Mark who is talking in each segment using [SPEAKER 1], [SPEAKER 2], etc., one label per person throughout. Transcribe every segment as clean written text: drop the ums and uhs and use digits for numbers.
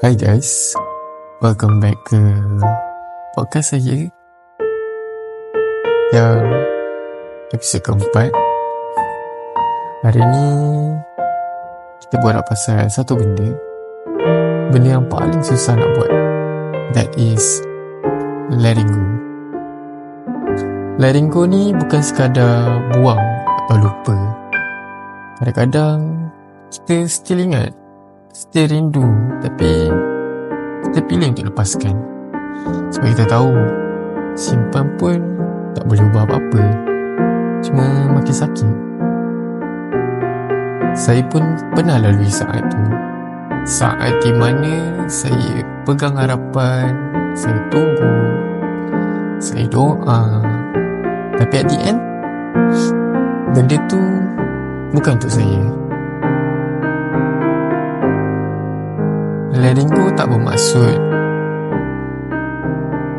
[SPEAKER 1] Hi guys, welcome back ke podcast saya yang episod keempat. Hari ni kita borak pasal satu benda yang paling susah nak buat. That is letting go. Letting go ni bukan sekadar buang atau lupa. Kadang-kadang kita still ingat, still rindu, tapi kita pilih untuk lepaskan. Sebab kita tahu simpan pun tak boleh ubah apa-apa, cuma makin sakit. Saya pun pernah lalui saat tu. Saat di mana saya pegang harapan, saya tunggu, saya doa, tapi at the end benda tu bukan untuk saya. Letting go tak bermaksud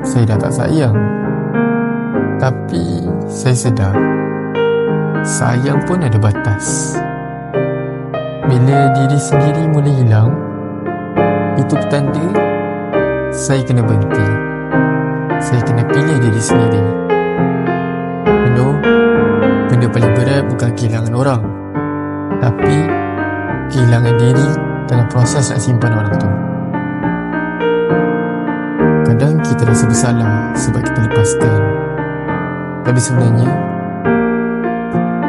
[SPEAKER 1] saya dah tak sayang, tapi saya sedar sayang pun ada batas. Bila diri sendiri mula hilang, itu petanda saya kena berhenti. Saya kena pilih diri sendiri. Benda paling berat bukan kehilangan orang, tapi kehilangan diri dalam proses nak simpan orang tu. Kadang kita rasa bersalah sebab kita lepaskan, tapi sebenarnya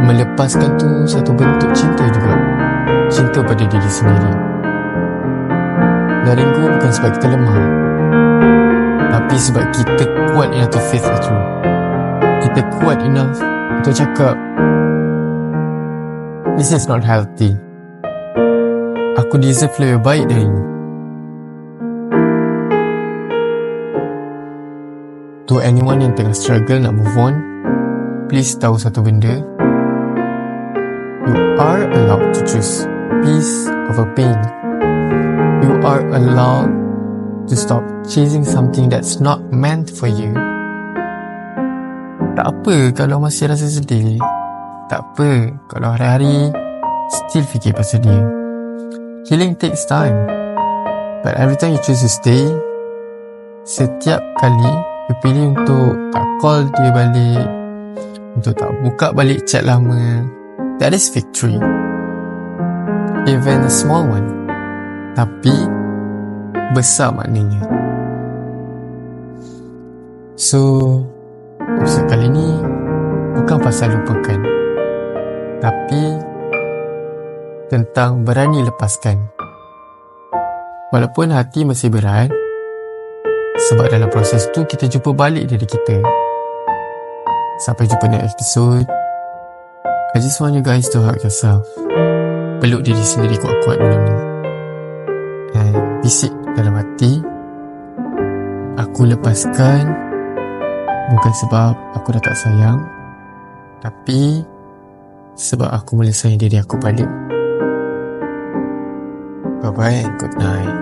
[SPEAKER 1] melepaskan tu satu bentuk cinta juga. Cinta pada diri sendiri. Letting go bukan sebab kita lemah, tapi sebab kita kuat enough to face the truth. Kita kuat enough untuk cakap, this is not healthy. Aku deserve lebih baik dari ini. To anyone yang tengah struggle nak move on, please tahu satu benda. You are allowed to choose peace over pain. You are allowed to stop chasing something that's not meant for you. Tak apa kalau masih rasa sedih. Tak apa kalau hari-hari still fikir pasal dia. Healing takes time, but every time you choose to stay, setiap kali you pilih untuk tak call dia balik, untuk tak buka balik chat lama, that is victory. Even a small one, tapi besar maknanya. So, episode kali ni bukan pasal lupakan, tapi tentang berani lepaskan. Walaupun hati masih berat, sebab dalam proses tu kita jumpa balik diri kita. Sampai jumpa next episode. I just want you guys to hug yourself. Peluk diri sendiri kuat-kuat dulu ni. And bisik dalam hati, aku lepaskan bukan sebab aku dah tak sayang, tapi sebab aku mula sayang diri aku balik. Bye-bye and good night.